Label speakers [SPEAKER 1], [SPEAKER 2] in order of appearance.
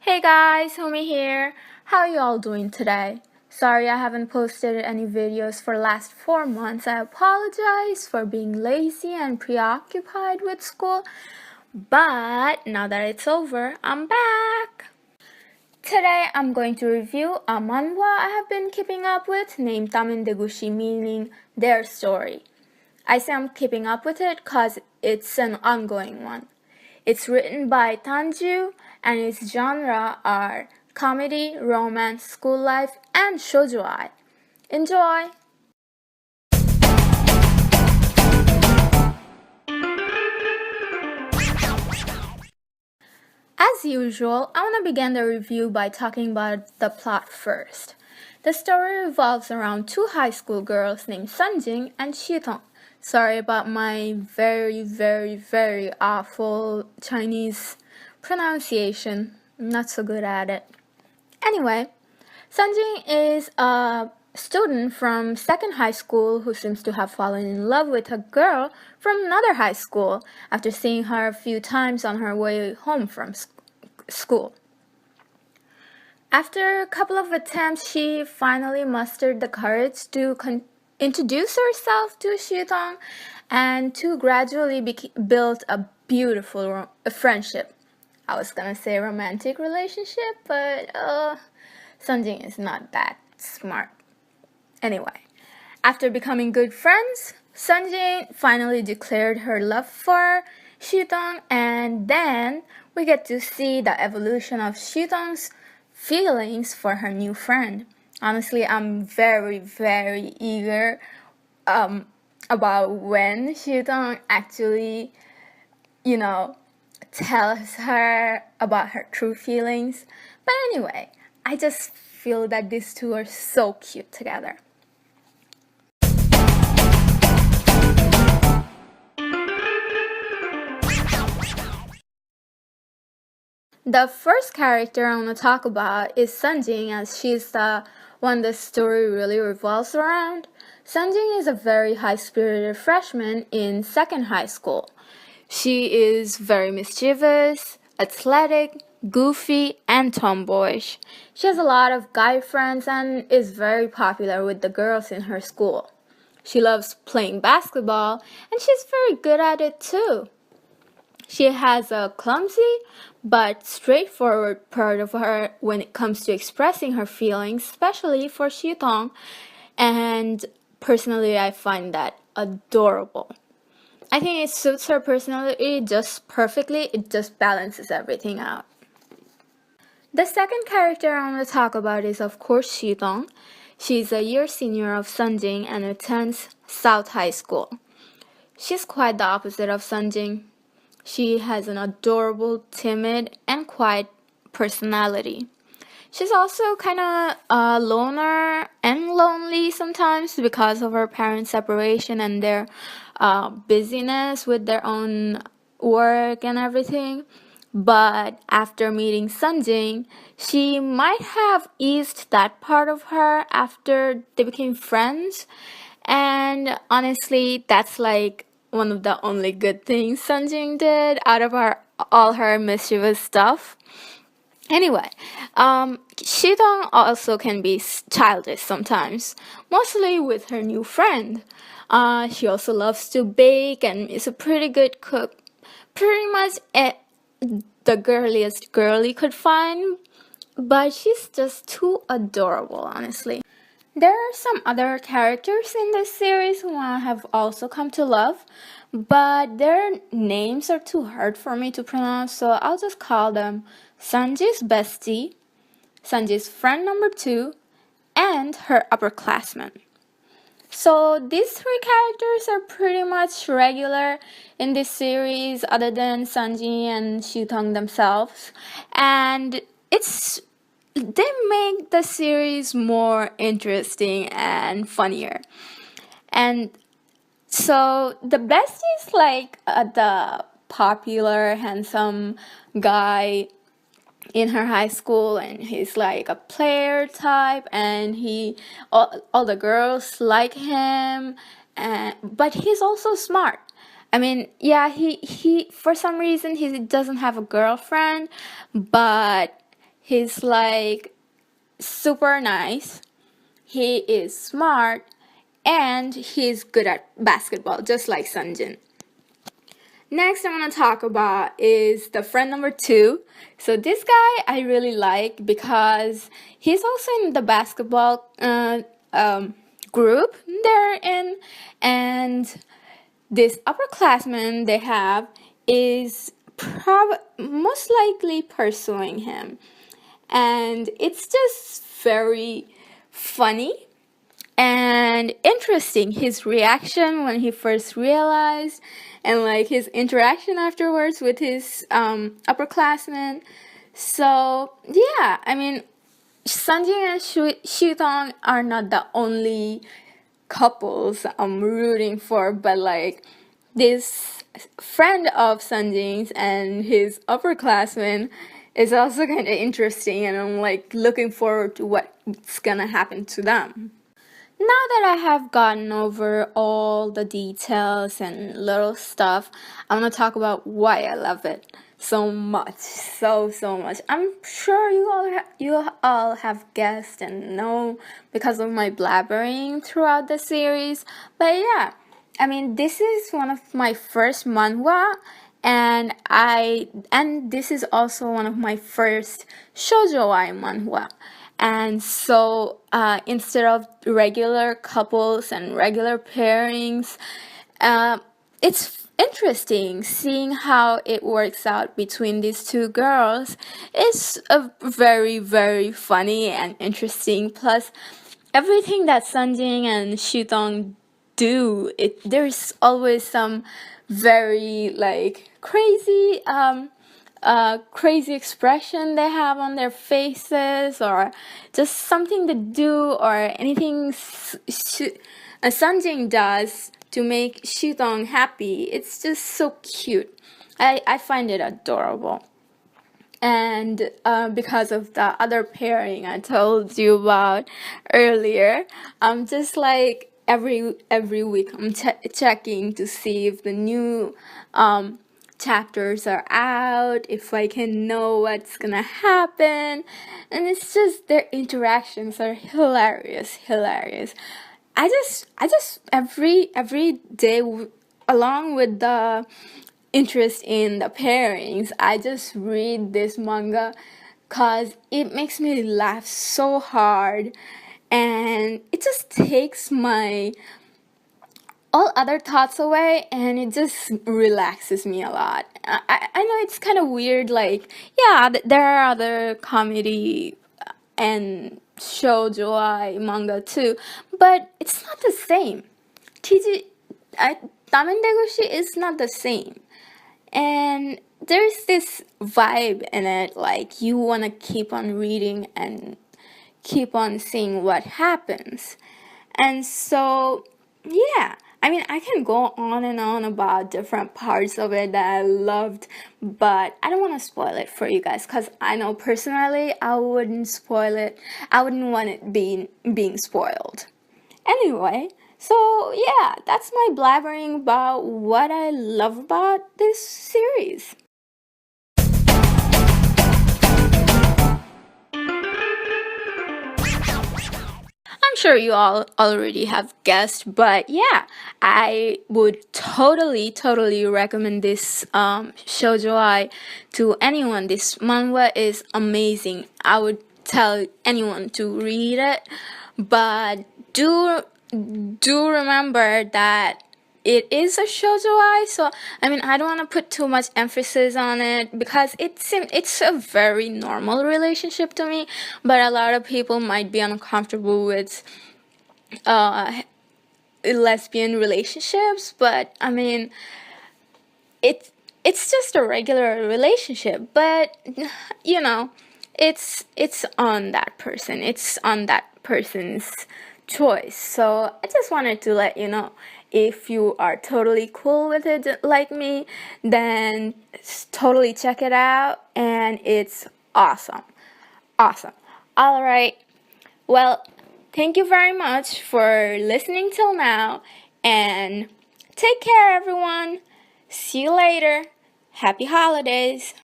[SPEAKER 1] Hey guys, Homie here. How you all doing today? Sorry I haven't posted any videos for last 4 months. I apologize for being lazy and preoccupied with school. But now that it's over, I'm back. Today I'm going to review a manhwa I have been keeping up with named Tamen De Gushi, meaning their story. I say I'm keeping up with it because it's an ongoing one. It's written by Tanju and its genre are comedy, romance, school life, and shoujo. Enjoy! As usual, I want to begin the review by talking about the plot first. The story revolves around two high school girls named Sunjing and Shitong. Sorry about my very awful Chinese pronunciation. I'm not so good at it. Anyway, Sunjing is a student from second high school who seems to have fallen in love with a girl from another high school after seeing her a few times on her way home from school. After a couple of attempts, she finally mustered the courage to introduce herself to Shitong and to gradually build a beautiful friendship. I was gonna say romantic relationship, but Sunjing is not that smart. Anyway, after becoming good friends, Sunjing finally declared her love for Shitong, and then we get to see the evolution of Shitong's feelings for her new friend. Honestly, I'm very eager about when Shitong actually, tells her about her true feelings. But anyway, I just feel that these two are so cute together. The first character I want to talk about is Sunjing, as she's the one the story really revolves around. Sunjing is a very high-spirited freshman in second high school. She is very mischievous, athletic, goofy, and tomboyish. She has a lot of guy friends and is very popular with the girls in her school. She loves playing basketball, and she's very good at it too. She has a clumsy but straightforward part of her when it comes to expressing her feelings, especially for Shitong, and personally I find that adorable. I think it suits her personality just perfectly, it just balances everything out. The second character I want to talk about is of course Shitong. She's a year senior of Sunjing and attends South High School. She's quite the opposite of Sunjing. She has an adorable, timid, and quiet personality. She's also kind of a loner and lonely sometimes because of her parents' separation and their busyness with their own work and everything. But after meeting Sunjing, she might have eased that part of her after they became friends. And honestly, that's like one of the only good things Sunjing did out of all her mischievous stuff. Anyway, Shidong also can be childish sometimes, mostly with her new friend. She also loves to bake and is a pretty good cook. Pretty much the girliest girl you could find, but she's just too adorable, honestly. There are some other characters in this series who I have also come to love, but their names are too hard for me to pronounce, so I'll just call them Sanji's bestie, Sanji's friend number 2, and her upperclassman. So these 3 characters are pretty much regular in this series other than Sanji and Shutong themselves, and they make the series more interesting and funnier. And so the bestie is like the popular, handsome guy in her high school, and he's like a player type, and all the girls like him, but he's also smart. I mean, he for some reason he doesn't have a girlfriend, but He's like super nice, he is smart, and he's good at basketball, just like Sunjin. Next, I want to talk about is the friend number 2. So this guy I really like because he's also in the basketball group they're in, and this upperclassman they have is most likely pursuing him, and it's just very funny and interesting, his reaction when he first realized, and like his interaction afterwards with his upperclassmen. So yeah, I mean, Sanjing and Shutong are not the only couples I'm rooting for, but like this friend of Sanjing's and his upperclassman is also kind of interesting, and I'm like looking forward to what's gonna happen to them. Now that I have gotten over all the details and little stuff, I want to talk about why I love it so much, so much. I'm sure you all have guessed and know because of my blabbering throughout the series. But yeah, I mean, this is one of my first manhwa, and this is also one of my first shoujo manhwa. And so instead of regular couples and regular pairings, it's interesting seeing how it works out between these two girls. It's a very funny and interesting. Plus, everything that Sunjing and Shutong do, there's always some very like crazy expression they have on their faces, or just something to do, or anything Sanjing does to make Shutong happy. It's just so cute. I find it adorable. And because of the other pairing I told you about earlier, I'm just like every week I'm checking to see if the new chapters are out, if I can know what's gonna happen, and it's just their interactions are hilarious. I just every day along with the interest in the pairings, I just read this manga cause it makes me laugh so hard, and it just takes my all other thoughts away, and it just relaxes me a lot. I know it's kind of weird, like, yeah, there are other comedy and shoujo manga too, but it's not the same. TG, Tamen De Gushi is not the same. And there's this vibe in it, like you want to keep on reading and keep on seeing what happens. And so, yeah, I mean, I can go on and on about different parts of it that I loved, but I don't want to spoil it for you guys because I know personally I wouldn't spoil it. I wouldn't want it being spoiled. Anyway, so yeah, that's my blabbering about what I love about this series. I'm sure you all already have guessed, but yeah, I would totally recommend this shoujo to anyone. This manhwa is amazing. I would tell anyone to read it, but do remember that it is a shoujo, so I mean I don't want to put too much emphasis on it because it's a very normal relationship to me, but a lot of people might be uncomfortable with lesbian relationships. But I mean it's just a regular relationship, but you know, it's on that person. It's on that person's choice. So I just wanted to let you know, if you are totally cool with it like me, then totally check it out, and it's awesome. All right. Well, thank you very much for listening till now, and take care, everyone. See you later. Happy holidays.